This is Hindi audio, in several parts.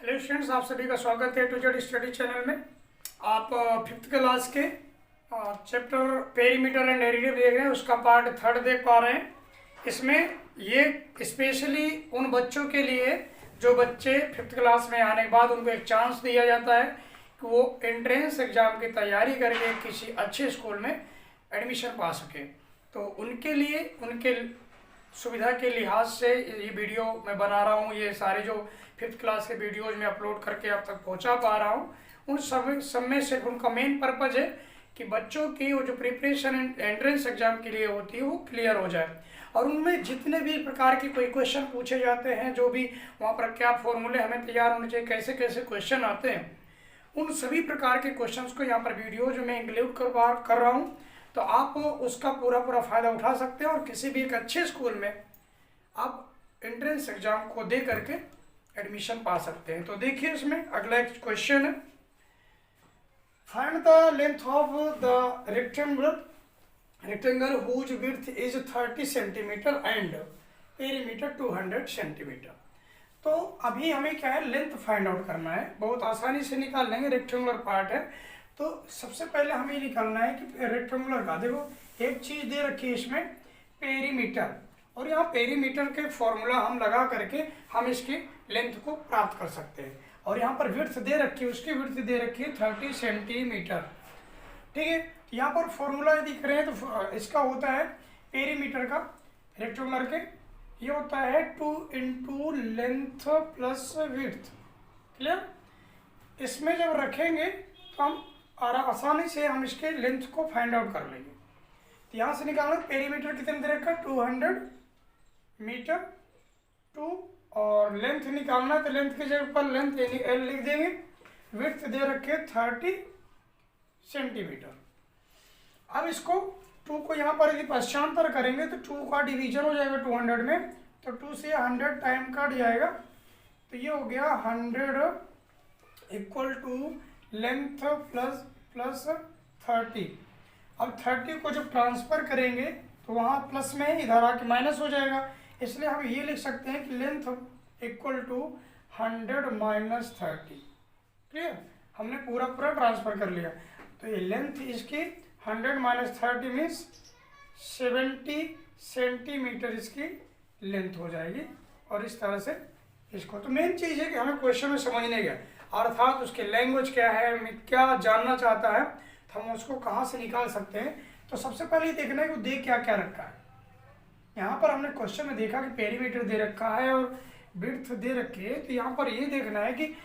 हेलो स्टूडेंट्स, आप सभी का स्वागत है टू जेड स्टडी चैनल में। आप फिफ्थ क्लास के चैप्टर पेरीमीटर एंड डेरिवेटिव देख रहे हैं, उसका पार्ट 3 देख पा रहे हैं। इसमें ये स्पेशली उन बच्चों के लिए जो बच्चे फिफ्थ क्लास में आने के बाद उनको एक चांस दिया जाता है कि वो एंट्रेंस एग्ज़ाम की तैयारी करके किसी अच्छे स्कूल में एडमिशन पा सके। तो उनके लिए उनके सुविधा के लिहाज से ये वीडियो मैं बना रहा हूँ। ये सारे जो फिफ्थ क्लास के वीडियोज में अपलोड करके आप तक पहुँचा पा रहा हूँ, उन सब में सिर्फ उनका मेन पर्पज़ है कि बच्चों की वो जो प्रिपरेशन एंट्रेंस एग्जाम के लिए होती है वो क्लियर हो जाए। और उनमें जितने भी प्रकार के कोई क्वेश्चन पूछे जाते हैं, जो भी वहाँ पर क्या फॉर्मूले हमें तैयार होने चाहिए, कैसे कैसे क्वेश्चन आते हैं, उन सभी प्रकार के क्वेश्चंस को यहाँ पर वीडियो जो मैं इंक्लूड कर रहा हूँ, तो आप उसका पूरा फ़ायदा उठा सकते हैं और किसी भी एक अच्छे स्कूल में आप एंट्रेंस एग्जाम को दे करके एडमिशन पा सकते हैं। तो देखिए, इसमें अगला एक क्वेश्चन है, find the length of the rectangle whose width is 30 centimetre and perimeter 200 centimetre. तो अभी हमें क्या है, लेंथ फाइंड आउट करना है। बहुत आसानी से निकाल लेंगे, रेक्टेंगुलर पार्ट है। तो सबसे पहले हमें निकालना है कि रेक्टेंगुलर का, देखो एक चीज दे रखी है इसमें, पेरीमीटर, और यहाँ पेरीमीटर के फॉर्मूला हम लगा करके हम इसकी लेंथ को प्राप्त कर सकते हैं। और यहाँ पर विड्थ दे रखी है, उसकी विड्थ दे रखी है 30 सेंटीमीटर। ठीक है, यहाँ पर फॉर्मूला दिख रहे हैं, तो इसका होता है पेरीमीटर का रेक्टेंगुलर के, ये होता है 2 into length plus width. Clear? इसमें जब रखेंगे तो हम आसानी से हम इसके लेंथ को फाइंड आउट कर लेंगे। तो यहाँ से निकालना, पेरीमीटर कितने दे रखा है, 200 मीटर 2, और लेंथ निकालना है तो लेंथ की जगह पर लेंथ यानी एल लिख देंगे। विड्थ दे रखे 30 सेंटीमीटर। अब इसको 2 को यहाँ पर यदि पश्चांतर करेंगे तो 2 का डिवीजन हो जाएगा 200 में, तो 2 से 100 टाइम कट जाएगा, तो ये हो गया 100 इक्वल टू लेंथ प्लस 30। अब 30 को जब ट्रांसफर करेंगे तो वहाँ प्लस में इधर आके माइनस हो जाएगा, इसलिए हम ये लिख सकते हैं कि length equal to 100 minus 30। Clear? हमने पूरा ट्रांसफर कर लिया। तो ये लेंथ इसकी 100 माइनस 30 मीन्स 70 सेंटीमीटर इसकी लेंथ हो जाएगी। और इस तरह से इसको, तो मेन चीज़ है कि हमें क्वेश्चन में समझने का, अर्थात उसकी लैंग्वेज क्या है, क्या जानना चाहता है, तो हम उसको कहाँ से निकाल सकते हैं। तो सबसे पहले देखना है कि दे क्या क्या रखा है। यहाँ पर हमने क्वेश्चन में देखा कि पेरीमीटर दे रखा है और विड्थ दे रखी है, तो यहाँ पर ये देखना है कि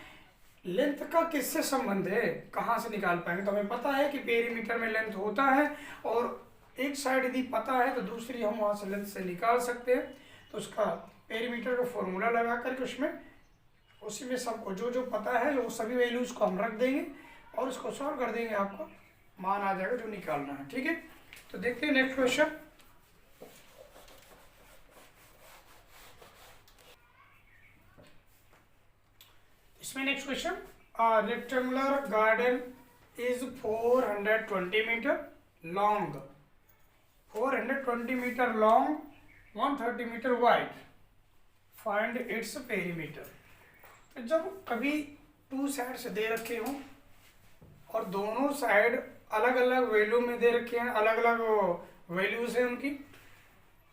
लेंथ का किससे संबंध है, कहाँ से निकाल पाएंगे। तो हमें पता है कि पेरीमीटर में लेंथ होता है, और एक साइड यदि पता है तो दूसरी हम वहाँ से लेंथ से निकाल सकते हैं। तो उसका पेरीमीटर का फॉर्मूला लगा करके उसमें उसी में सबको जो जो पता है वो सभी वैल्यूज को हम रख देंगे और उसको सॉल्व कर देंगे, आपको मान आ जाएगा जो निकालना है। ठीक है, तो देखते हैं नेक्स्ट क्वेश्चन। इसमें next question, rectangular garden is 420 metre long, 420 metre long, 130 metre wide, find its perimeter. तो जब कभी 2 साइड्स दे रखे हों और दोनों साइड अलग अलग वैल्यू में दे रखे हैं, अलग अलग वैल्यूज हैं उनकी,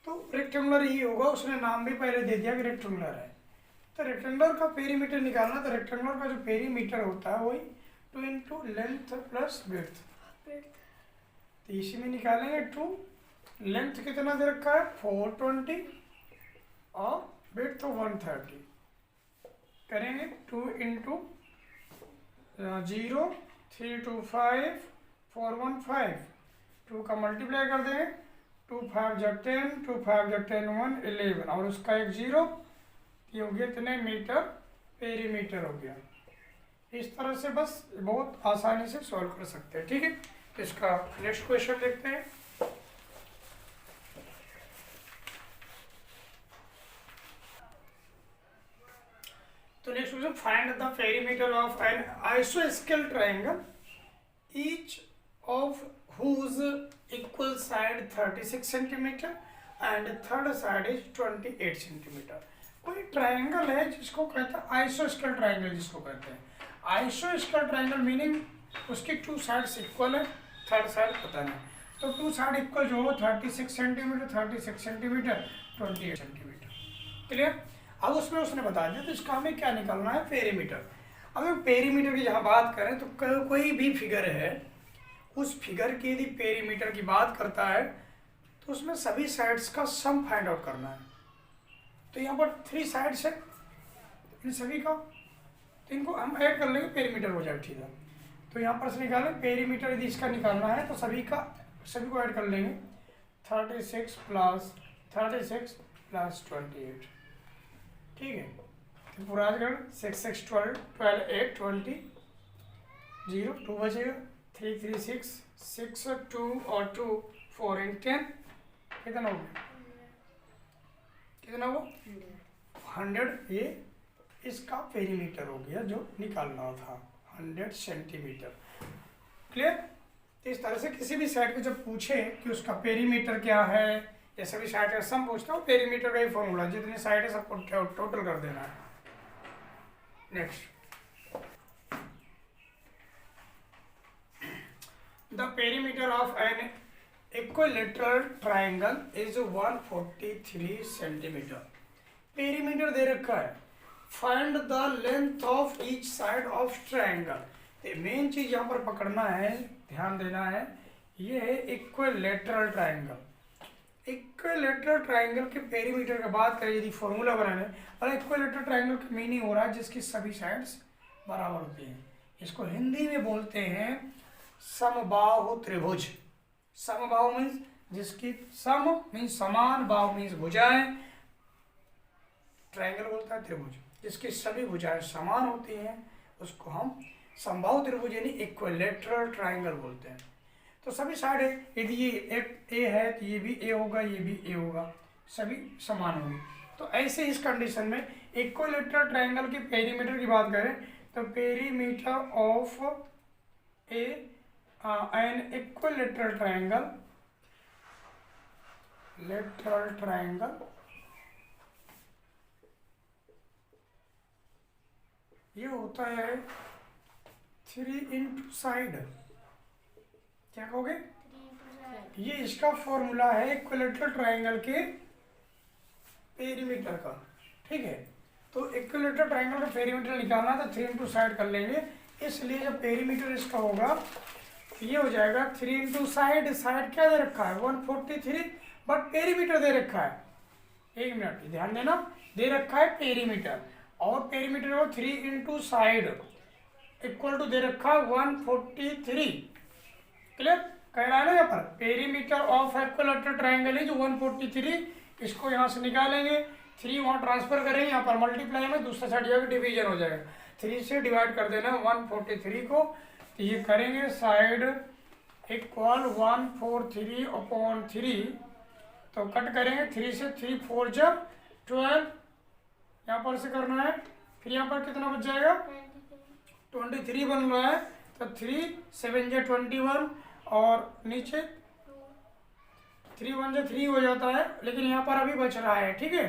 तो रेक्टेंगुलर ही होगा। उसने नाम भी पहले दे दिया कि रेक्टेंगुलर है। तो रेक्टेंगुलर का पेरीमीटर निकालना, तो रेक्टेंगुलर का जो पेरीमीटर होता है वही 2 इंटू लेंथ प्लस विड्थ, तो इसी में निकालेंगे 2। लेंथ कितना दे रखा है 420 और विड्थ 130, करेंगे 2 इंटू 0 3 2 5 4 1 5, 2 का मल्टीप्लाई कर देंगे, 2 5 जा 10, 2 5 जा 10 1 11, और उसका एक 0, ये हो गया इतने मीटर पेरीमीटर हो गया। इस तरह से बस बहुत आसानी से सॉल्व कर सकते हैं। ठीक है, तो इसका नेक्स्ट क्वेश्चन देखते हैं। तो next question, find the perimeter of an आइसोस्केल triangle each of whose equal side 36 centimetre and third side is 28 centimetre. कोई ट्रायंगल है जिसको कहते हैं आइसोस्केल ट्रायंगल, जिसको कहते हैं आइसोस्केल ट्रायंगल, मीनिंग उसकी टू साइड्स इक्वल है, थर्ड साइड पता नहीं, तो टू साइड इक्वल जो हो 36 सेंटीमीटर 36 सेंटीमीटर 28 सेंटीमीटर। क्लियर। अब उसमें उसने बता दिया, तो इसका हमें क्या निकालना है, पेरीमीटर। अब हम पेरीमीटर की जहाँ बात करें तो कोई भी फिगर है, उस फिगर की यदि पेरीमीटर की बात करता है तो उसमें सभी साइड्स का सम फाइंड आउट करना है। तो यहाँ पर 3 साइड्स है इन सभी का, तो इनको हम ऐड कर लेंगे, पेरीमीटर हो जाए, ठीक है। तो यहाँ पर से निकालें पेरीमीटर, यदि इसका निकालना है तो सभी को ऐड कर लेंगे, 36 प्लस 28, ठीक है। तो पूरा आज कर 6 6 12 12 8 20 0 2 बचेगा, 3 3 6 6 2 और 2 4 and 10, कितना हो गया, कितना हुआ 100। ये इसका पेरीमीटर हो गया जो निकालना था, 100 सेंटीमीटर। क्लियर। तो इस तरह से किसी भी साइड को जब पूछे कि उसका पेरीमीटर क्या है, या सभी साइड का सम पूछता हूँ, पेरीमीटर का ही फॉर्मूला, जितनी साइड है सबको टोटल कर देना है। Next, the perimeter of an equilateral triangle is 143 centimetre. Perimeter दे रखा है, find the length of each side of triangle. Main चीज यहाँ पर पकड़ना है, ध्यान देना है, ये है इक्विलैटरल ट्राइंगल। इक्विलैटरल ट्राइंगल के पेरीमीटर की बात करें यदि फॉर्मूला बनाने, और इक्विलैटरल ट्राइंगल का मीनिंग हो रहा है जिसकी सभी साइड्स बराबर होती हैं। इसको हिंदी में बोलते हैं समबाहु त्रिभुज। समबाहु मीन्स जिसकी सम मीन्स समान, बाहु मीन्स भुजाएं, ट्राइंगल बोलता है त्रिभुज जिसकी सभी भुजाएं समान होती हैं, उसको हम समबाहु त्रिभुज यानी इक्विलैटरल ट्राइंगल बोलते हैं। तो सभी साइड है, यदि ये एक ए है तो ये भी ए होगा, ये भी ए होगा, सभी समान होंगे। तो ऐसे इस कंडीशन में इक्विलैटरल ट्राइंगल की पेरीमीटर की बात करें तो perimeter of an equilateral triangle ये होता है 3 इंटू साइड। क्या कहोगे, ये इसका फॉर्मूला है इक्विलैटरल ट्राइंगल के पेरीमीटर का, ठीक है। तो इक्विलैटरल ट्राइंगल का पेरीमीटर निकालना तो 3 इंटू साइड कर लेंगे, इसलिए जब पेरीमीटर इसका होगा ये हो जाएगा 3 इंटू साइड। साइड क्या दे रखा है 143, बट पेरीमीटर दे रखा है, एक मिनट ध्यान देना, दे रखा है पेरीमीटर, और पेरीमीटर को 3 इंटू साइड इक्वल टू दे रखा है 143। क्लियर। कह रहा है ना यहाँ पर perimeter of equilateral triangle is 143। इसको यहाँ से निकालेंगे, 3 वहाँ ट्रांसफर करेंगे, यहाँ पर मल्टीप्लाई में दूसरा साइड जाकर डिवीजन हो जाएगा, 3 से डिवाइड कर देना 143 को। तो ये करेंगे साइड इक्वल 143/3, तो कट करेंगे 3 से 3 4 जब 12, यहाँ पर से करना है, फिर यहाँ पर कितना बच जाएगा 23 बन रहा है, तो 3 7 जा 21 और नीचे 3 1 जा 3 हो जाता है, लेकिन यहाँ पर अभी बच रहा है, ठीक है।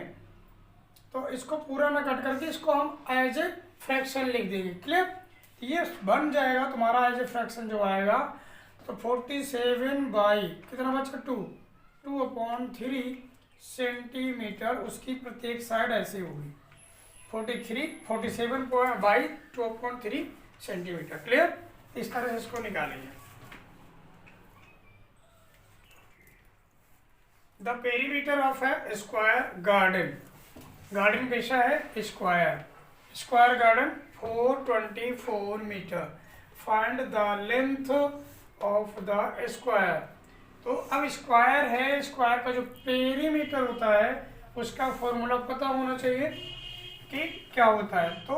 तो इसको पूरा ना कट करके इसको हम एज ए फ्रैक्शन लिख देंगे। क्लियर। ये बन जाएगा तुम्हारा एज ए फ्रैक्शन जो आएगा, तो 47 बाई कितना बचा 2/3 सेंटीमीटर, उसकी प्रत्येक साइड ऐसे होगी 47 बाई 2/3 सेंटीमीटर। क्लियर। इस तरह से इसको निकालेंगे। The perimeter of a square garden, garden कैसा है square garden 424 metre. Find the length of the square. तो अब स्क्वायर है, स्क्वायर का जो पेरीमीटर होता है उसका फॉर्मूला पता होना चाहिए कि क्या होता है। तो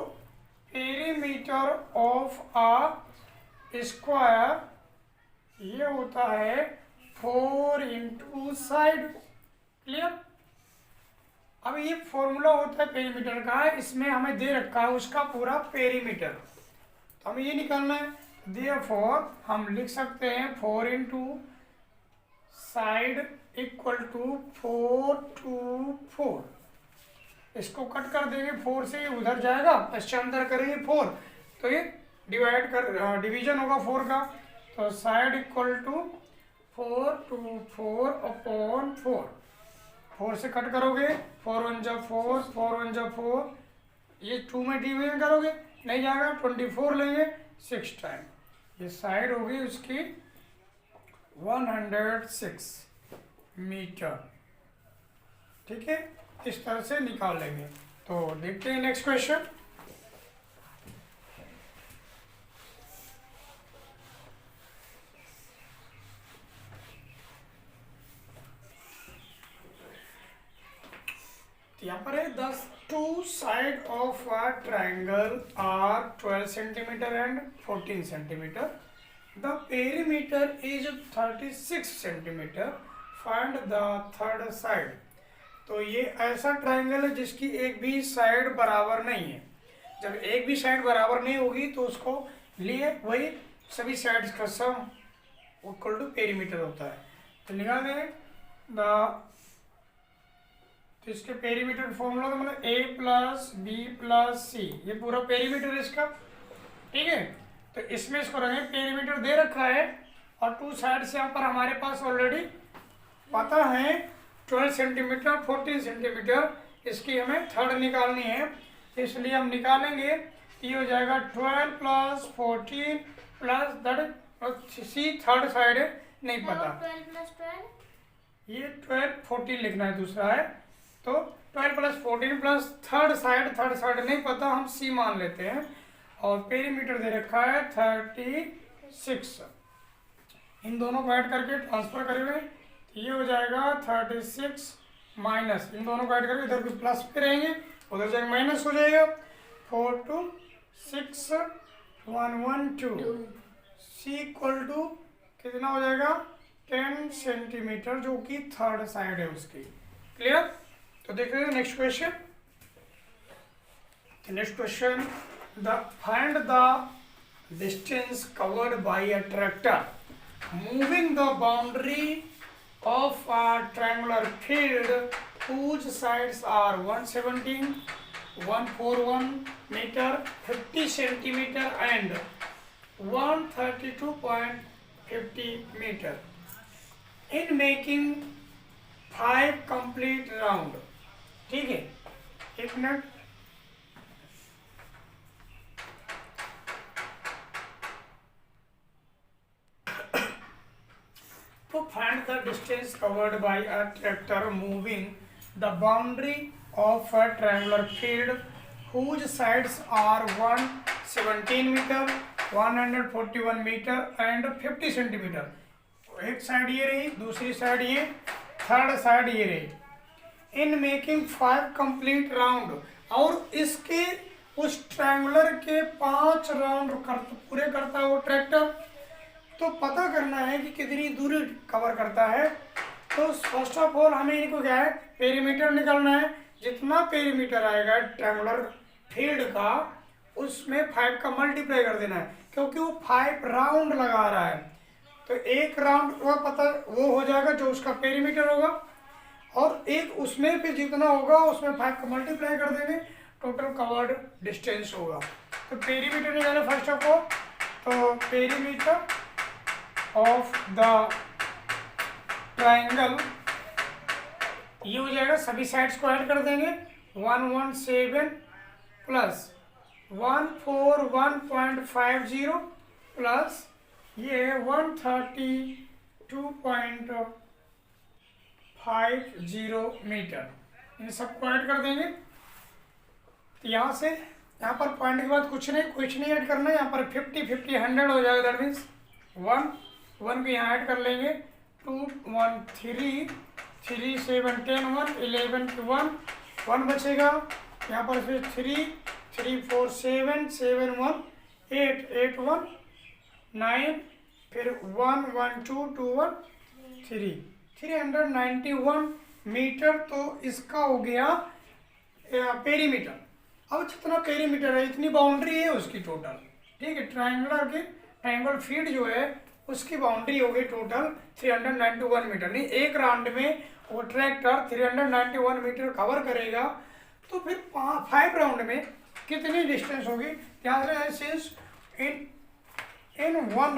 पेरीमीटर ऑफ अ स्क्वायर ये होता है 4 इंटू साइड। क्लियर। अब ये फॉर्मूला होता है पेरीमीटर का, इसमें हमें दे रखा है उसका पूरा पेरीमीटर, तो हमें ये निकालना है। देयरफॉर हम लिख सकते हैं 4 इंटू साइड इक्वल टू 4 2 4। इसको कट कर देंगे 4 से, उधर जाएगा, पश्चांतर करेंगे 4, तो ये डिवीजन होगा 4 का, तो साइड इक्वल टू 4 2 4 अपॉन 4, 4 से कट करोगे 4 1 जा 4, 4 1 जा 4, ये 2 में डिवीजन करोगे नहीं जाएगा, 24 लेंगे 6 टाइम, ये साइड होगी उसकी 106 मीटर। ठीक है, इस तरह से निकाल लेंगे। तो देखते हैं नेक्स्ट क्वेश्चन। यहाँ पर है 10 2 side of a triangle are 12 centimetre and 14 centimetre, the perimeter is 36 centimetre, find the third side. तो ये ऐसा ट्राइंगल है जिसकी एक भी साइड बराबर नहीं है। जब एक भी साइड बराबर नहीं होगी तो उसको लिए वही सभी साइड्स का सम इक्वल टू पेरीमीटर होता है। तो निकाल दें तो इसके पेरीमीटर फॉर्मूला तो मतलब a प्लस बी प्लस सी, ये पूरा पेरीमीटर है इसका। ठीक है, तो इसमें इसको रखें, पेरीमीटर दे रखा है और 2 साइड्स यहाँ पर हमारे पास ऑलरेडी पता है 12 सेंटीमीटर 14 सेंटीमीटर, इसकी हमें थर्ड निकालनी है, इसलिए हम निकालेंगे। ये हो जाएगा 12 plus 14 plus that C third side है, नहीं पता, 12 प्लस 12 ये 12 14 लिखना है, दूसरा है तो 12 प्लस 14 प्लस थर्ड साइड नहीं पता, हम सी मान लेते हैं। और पेरीमीटर दे रखा है 36, इन दोनों को ऐड करके ट्रांसफर करेंगे, ये हो जाएगा 36 माइनस, इन दोनों को ऐड करके इधर भी प्लस पे रहेंगे, उधर जाएगा माइनस हो जाएगा, 4 2 6 1 1 2, सी इक्वल टू कितना हो जाएगा 10 सेंटीमीटर, जो कि थर्ड साइड है उसकी। क्लियर? तो देख रहे हो next question. Next question, find the distance covered by a tractor moving the boundary of a triangular field whose sides are 117, 141 meter, 50 centimeter and 132.50 meter in making 5 complete round। ठीक है, एक minute, to find the distance covered by a tractor moving the boundary of a triangular field whose sides are 117 meter, 141 meter and 50 centimeter। एक साइड ये रही, दूसरी साइड ये, थर्ड साइड ये रही, इन मेकिंग 5 कंप्लीट राउंड, और इसके उस ट्रायंगुलर के 5 राउंड पूरे करता है वो ट्रैक्टर। तो पता करना है कि कितनी दूरी कवर करता है। तो फर्स्ट ऑफ ऑल हमें इनको क्या है, पेरीमीटर निकालना है। जितना पेरीमीटर आएगा ट्रायंगुलर फील्ड का, उसमें 5 का मल्टीप्लाई कर देना है, क्योंकि वो 5 राउंड लगा रहा है। तो एक राउंड वो हो जाएगा जो उसका पेरीमीटर होगा, और एक उसमें फिर जितना होगा उसमें 5 का मल्टीप्लाई कर देंगे, टोटल कवर्ड डिस्टेंस होगा। तो पेरीमीटर निकाले फर्स्ट ऑफ ऑल, तो पेरीमीटर ऑफ द ट्राइंगल ये हो जाएगा, सभी साइड्स को ऐड कर देंगे, 117 प्लस 141.50 प्लस ये 132.50 मीटर, इन सबको ऐड कर देंगे। तो यहाँ से यहाँ पर पॉइंट के बाद कुछ नहीं ऐड करना है, यहाँ पर 50 50 100 हो जाएगा, दैट मीन्स 1 को यहाँ ऐड कर लेंगे, 2 1 3 3 7 10 1 11 1 बचेगा, यहाँ पर फिर 3 3 4 7 7 1 8 8 1 9 फिर 1 1 2 2 1 3 391 मीटर। तो इसका हो गया पेरीमीटर। अब जितना पेरीमीटर है इतनी बाउंड्री है उसकी टोटल, ठीक है। ट्रायंगल फील्ड जो है उसकी बाउंड्री हो गई टोटल 391 मीटर। नहीं, एक राउंड में वो ट्रैक्टर 391 मीटर कवर करेगा। तो फिर 5 राउंड में कितनी डिस्टेंस होगी? ध्यान से since in one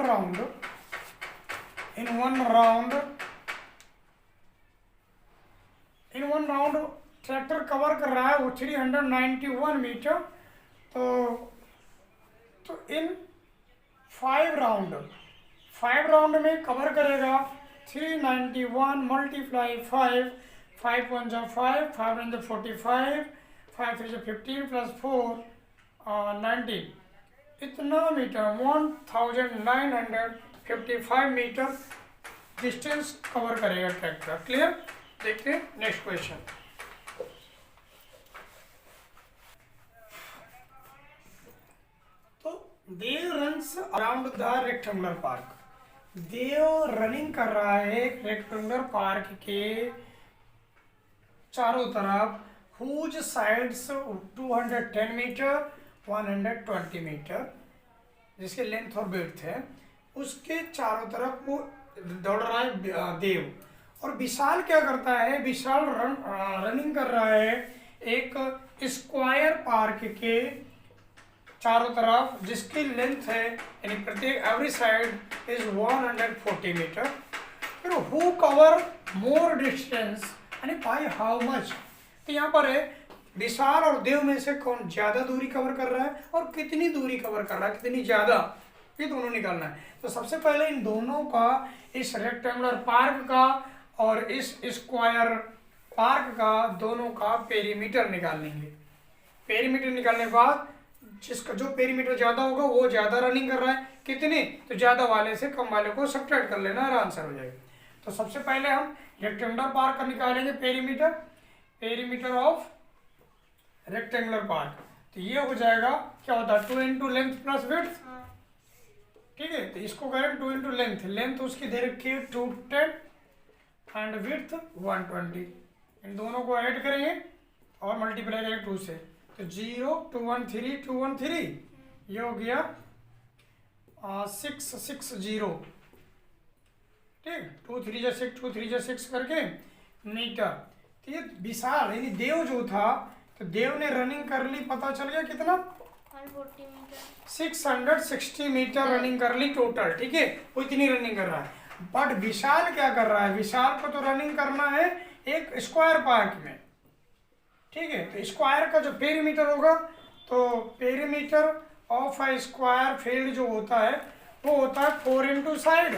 round tractor cover कर रहा है वो 391 मीटर। तो इन 5 राउंड में कवर करेगा 391 मल्टीप्लाई 5, 5 1 जा 5, 5 1 जा 45, 5 3 जा 15 प्लस 4 19, इतना मीटर 1955 मीटर डिस्टेंस कवर करेगा ट्रैक्टर। क्लियर? देखते हैं नेक्स्ट क्वेश्चन। तो Dev runs around the rectangular park. Dev running कर रहा है रेक्टेंगुलर पार्क के चारों तरफ, हुज साइड्स 210 मीटर 120 मीटर, जिसके लेंथ और विड्थ है, उसके चारों तरफ वो दौड़ रहा है देव। और विशाल क्या करता है? विशाल रनिंग कर रहा है एक स्क्वायर पार्क के चारों तरफ, जिसकी लेंथ है यानी प्रत्येक एवरी साइड इज 140 मीटर। फिर हु कवर मोर डिस्टेंस यानी बाय हाउ मच। तो यहाँ पर है विशाल और देव में से कौन ज्यादा दूरी कवर कर रहा है और कितनी दूरी कवर कर रहा है, कितनी ज्यादा, ये दोनों निकालना है। तो सबसे पहले इन दोनों का, इस रेक्टेंगुलर पार्क का और इस स्क्वायर पार्क का, दोनों का पेरीमीटर निकाल लेंगे। पेरीमीटर निकालने के बाद जिसका जो पेरीमीटर ज्यादा होगा वो ज्यादा रनिंग कर रहा है, कितनी, तो ज्यादा वाले से कम वाले को सब्ट्रैक्ट कर लेना और आंसर हो जाएगा। तो सबसे पहले हम रेक्टेंगुलर पार्क का निकालेंगे पेरीमीटर ऑफ रेक्टेंगुलर पार्क। तो ये हो जाएगा, क्या होता है, 2 इंटू लेंथ प्लस विड्थ। ठीक है, तो इसको करें 2 इंटू लेंथ उसकी दे रखी है 210 एंड विड्थ 120। इन दोनों को ऐड करेंगे और मल्टीप्लाई करेंगे 2 से, तो 0 213 ये हो गया 660। ठीक, 2 3 जा 6 2 3 जा 6 करके मीटर। तो ये विशाल यानी देव जो था, तो देव ने रनिंग कर ली, पता चल गया कितना, 140 मीटर, 660 मीटर रनिंग कर ली टोटल। ठीक है, वो इतनी रनिंग कर रहा है। बट विशाल क्या कर रहा है? विशाल को तो रनिंग करना है एक स्क्वायर पार्क में। ठीक है, तो स्क्वायर का जो पेरीमीटर होगा, तो perimeter of a square field जो होता है वो होता है 4 into side.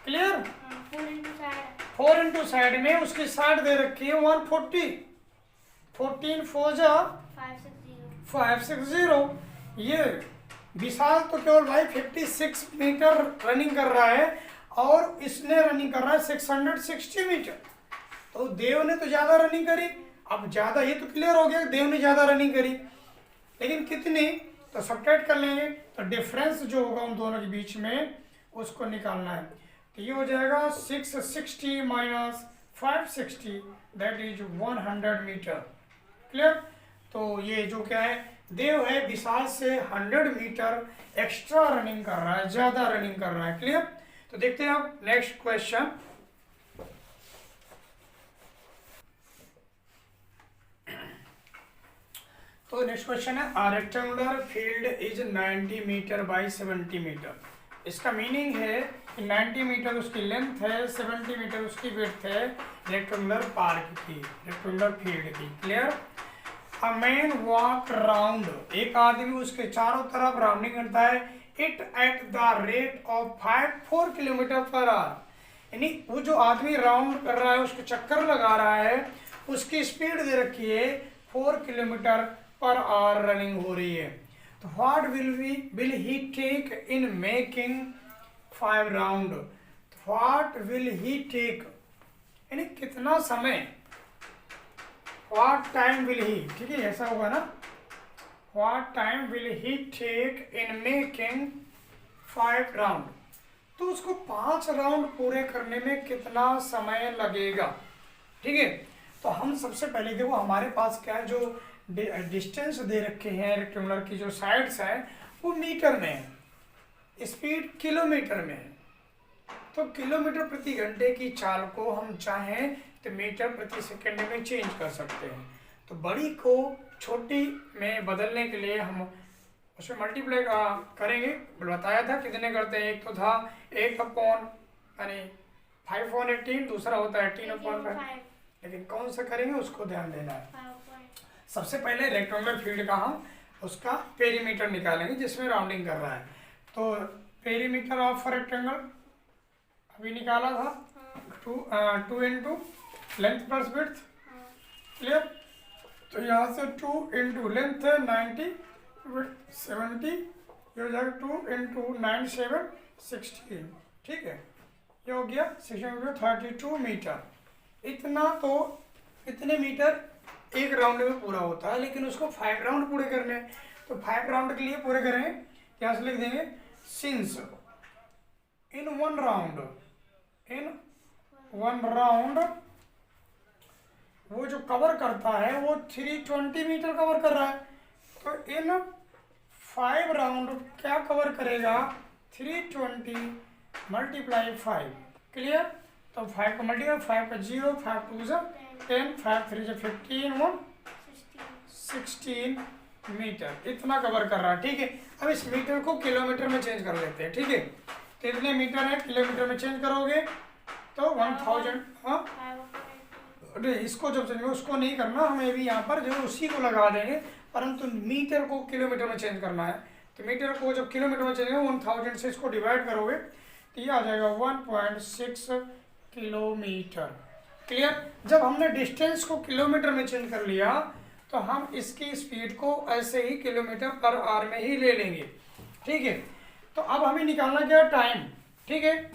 Clear? 4 into side में उसकी साइड दे रखी है 140, 14 4 जा 560। ये विशाल तो केवल भाई 56 मीटर रनिंग कर रहा है और इसने रनिंग कर रहा है 660 मीटर। तो देव ने तो ज्यादा रनिंग करी। अब ज्यादा, ये तो क्लियर हो गया, देव ने ज्यादा रनिंग करी, लेकिन कितनी, तो सब्ट्रैक्ट कर लेंगे। तो डिफरेंस जो होगा उन दोनों के बीच में उसको निकालना है। तो ये हो जाएगा 660 minus 560 that is 100 metre. Clear? तो ये जो क्या है, देव है विशाल से 100 मीटर एक्स्ट्रा रनिंग कर रहा है, ज्यादा रनिंग कर रहा है। क्लियर? तो देखते हैं आप नेक्स्ट क्वेश्चन। तो नेक्स्ट क्वेश्चन है, a rectangular field is 90 metre by 70 metre. इसका मीनिंग है कि 90 मीटर उसकी लेंथ है, 70 मीटर उसकी विड्थ है रेक्टेंगुलर पार्क की, रेक्टेंगुलर फील्ड की। Clear? A man walk round, एक आदमी उसके चारों तरफ राउंडिंग करता है, it at the rate of 4 kilometre per hour. यानी वो जो आदमी राउंड कर रहा है, उसको चक्कर लगा रहा है, उसकी स्पीड दे रखी है 4 किलोमीटर पर आवर रनिंग हो रही है। तो what will he take in making 5 round. What will he take यानी कितना समय, व्हाट टाइम विल ही, ठीक है ऐसा होगा ना, what time will he take in making 5 round. तो उसको 5 राउंड पूरे करने में कितना समय लगेगा। ठीक है, तो हम सबसे पहले देखो हमारे पास क्या है, जो डिस्टेंस दे रखे हैं रेक्टेंगुलर की जो साइड्स हैं वो मीटर में है, स्पीड किलोमीटर में है। तो किलोमीटर प्रति घंटे की चाल को हम चाहें तो मीटर प्रति सेकंड में चेंज कर सकते हैं। तो बड़ी को छोटी में बदलने के लिए हम उसमें मल्टीप्लाई करेंगे। बताया था कितने करते हैं, एक तो था 8 यानी 5/18, दूसरा होता है 18/5, लेकिन कौन सा करेंगे उसको ध्यान देना है। सबसे पहले रेक्टेंगुलर फील्ड का हम उसका पेरीमीटर निकालेंगे जिसमें राउंडिंग कर रहा है। तो पेरीमीटर ऑफ रेक्टेंगल अभी निकाला था 2 into length plus width, clear. तो यहाँ से 2 इंटू लेंथ है 90, विड्थ 70, ये हो जाएगा 2 इंटू 9 7 16, ठीक है। ये हो गया 32 मीटर। इतना तो इतने मीटर एक राउंड में पूरा होता है, लेकिन उसको 5 राउंड पूरे करने हैं। तो 5 राउंड के लिए पूरे करेंगे, यहाँ से लिख देंगे सिंस इन वन राउंड वो जो कवर करता है वो 320 मीटर कवर कर रहा है। तो इन 5 राउंड क्या कवर करेगा, 320 × 5, क्लियर। तो 5 का मल्टीप्लाई, 5 का 0, 5 2 जा 10, 5 3 जा 15, 1 16 मीटर इतना कवर कर रहा है, ठीक है। अब इस मीटर को किलोमीटर में चेंज कर लेते हैं, ठीक है। तो इतने मीटर है, किलोमीटर में चेंज करोगे तो 1000। हाँ नहीं, इसको जब चेंज उसको नहीं करना, हमें भी यहाँ पर जो उसी को लगा देंगे, परंतु मीटर को किलोमीटर में चेंज करना है। तो मीटर को जब किलोमीटर में चेंज करेंगे 1000 से इसको डिवाइड करोगे तो ये आ जाएगा 1.6 किलोमीटर, क्लियर। जब हमने डिस्टेंस को किलोमीटर में चेंज कर लिया तो हम इसकी स्पीड को ऐसे ही किलोमीटर पर आवर में ही ले लेंगे, ठीक है। तो अब हमें निकालना क्या है, टाइम, ठीक है।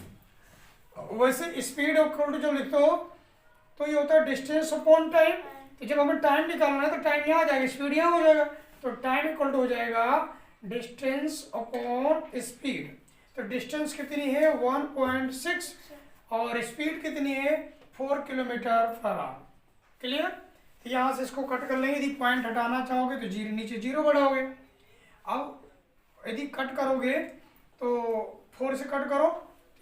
वैसे स्पीड इक्वल टू जब लिखते हो तो ये होता है डिस्टेंस अपॉन टाइम। तो जब हमें टाइम निकालना है तो टाइम यहाँ आ जाएगा, स्पीड यहाँ हो जाएगा। तो टाइम इक्वल टू हो जाएगा डिस्टेंस अपॉन स्पीड। तो डिस्टेंस कितनी है 1.6 और स्पीड कितनी है 4 किलोमीटर पर आवर, क्लियर। तो यहाँ से इसको कट कर लेंगे, यदि पॉइंट हटाना चाहोगे तो जीरो नीचे 0 बढ़ाओगे। अब यदि कट करोगे तो 4 से कट करो,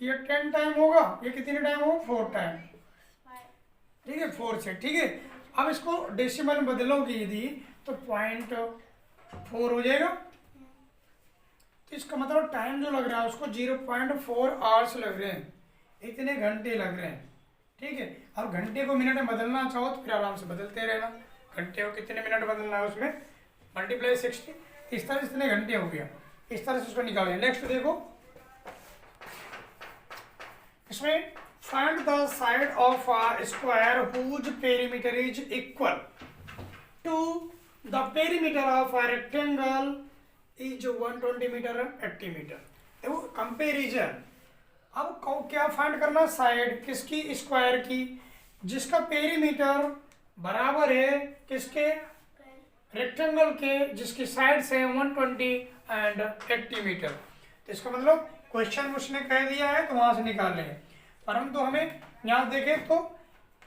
ये 10 टाइम होगा, ये कितने टाइम होगा 4 टाइम, ठीक है, 4 से, ठीक है। अब इसको डेसिमल में बदलोगे यदि तो 0.4 हो जाएगा। तो इसका मतलब टाइम जो लग रहा है उसको 0.4 आवर्स लग रहे हैं, इतने घंटे लग रहे हैं, ठीक है। अब घंटे को मिनट में बदलना चाहो तो फिर आराम से बदलते रहना। घंटे को कितने मिनट बदलना है उसमें मल्टीप्लाई 60, इस तरह से इतने घंटे हो गया। इस तरह से उसको निकालें। नेक्स्ट देखो, इसमें find the side of a square whose perimeter is equal to the perimeter of a rectangle is 120 metre and 80 metre. देखो कंपेरिजन। अब क्या फाइंड करना, साइड किसकी, स्क्वायर की, जिसका पेरीमीटर बराबर है किसके, रेक्टेंगल के, जिसकी साइड से 120 एंड 80 मीटर। तो इसका मतलब क्वेश्चन उसने कह दिया है तो वहां से निकाल लेंगे, परंतु हमें यहाँ देखें तो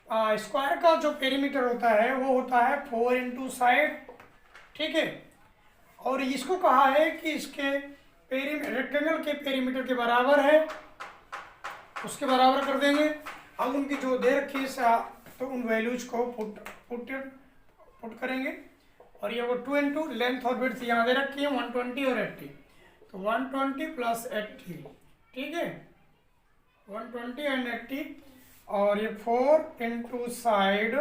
स्क्वायर का जो पेरीमीटर होता है वो होता है 4 इंटू साइड, ठीक है। और इसको कहा है कि इसके रेक्टेंगल के पेरीमीटर के बराबर है, उसके बराबर कर देंगे। अब उनकी जो दे रखी है तो उन वैल्यूज को पुट करेंगे। और ये वो 2 इंटू लेंथ और विड्थ यहाँ दे रखी है 120 और 80, तो 120 प्लस 80, ठीक है, 120 एंड 80। और ये 4 into side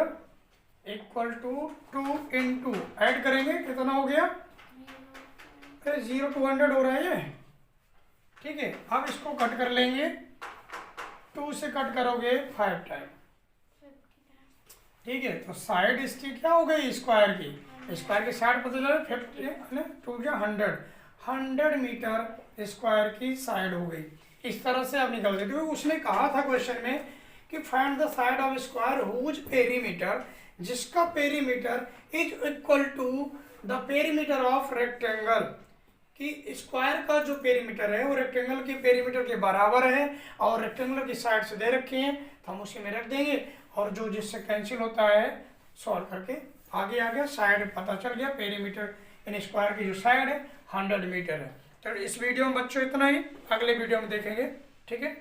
equal to 2 into add करेंगे, कितना हो गया, 0 to 100 हो रहा है ये, ठीक है। अब इसको कट कर लेंगे, 2 से कट करोगे 5 टाइम, ठीक है। तो साइड इसकी क्या हो गई, स्क्वायर की, स्क्वायर की साइड पता चला 50 2 100 मीटर स्क्वायर की साइड हो गई। इस तरह से आप निकल देते हो। उसने कहा था क्वेश्चन में कि find the side of square whose perimeter, जिसका perimeter is equal to the perimeter of rectangle, कि स्क्वायर का जो पेरीमीटर है वो रेक्टेंगल के पेरीमीटर के बराबर है और रेक्टेंगल की साइड से दे रखे हैं तो हम उसी में रख देंगे। और जो जिससे कैंसिल होता है सॉल्व करके आगे आ गया, साइड पता चल गया, पेरीमीटर इन स्क्वायर की जो साइड है 100 मीटर है। तो इस वीडियो में बच्चों इतना ही, अगले वीडियो में देखेंगे, ठीक है।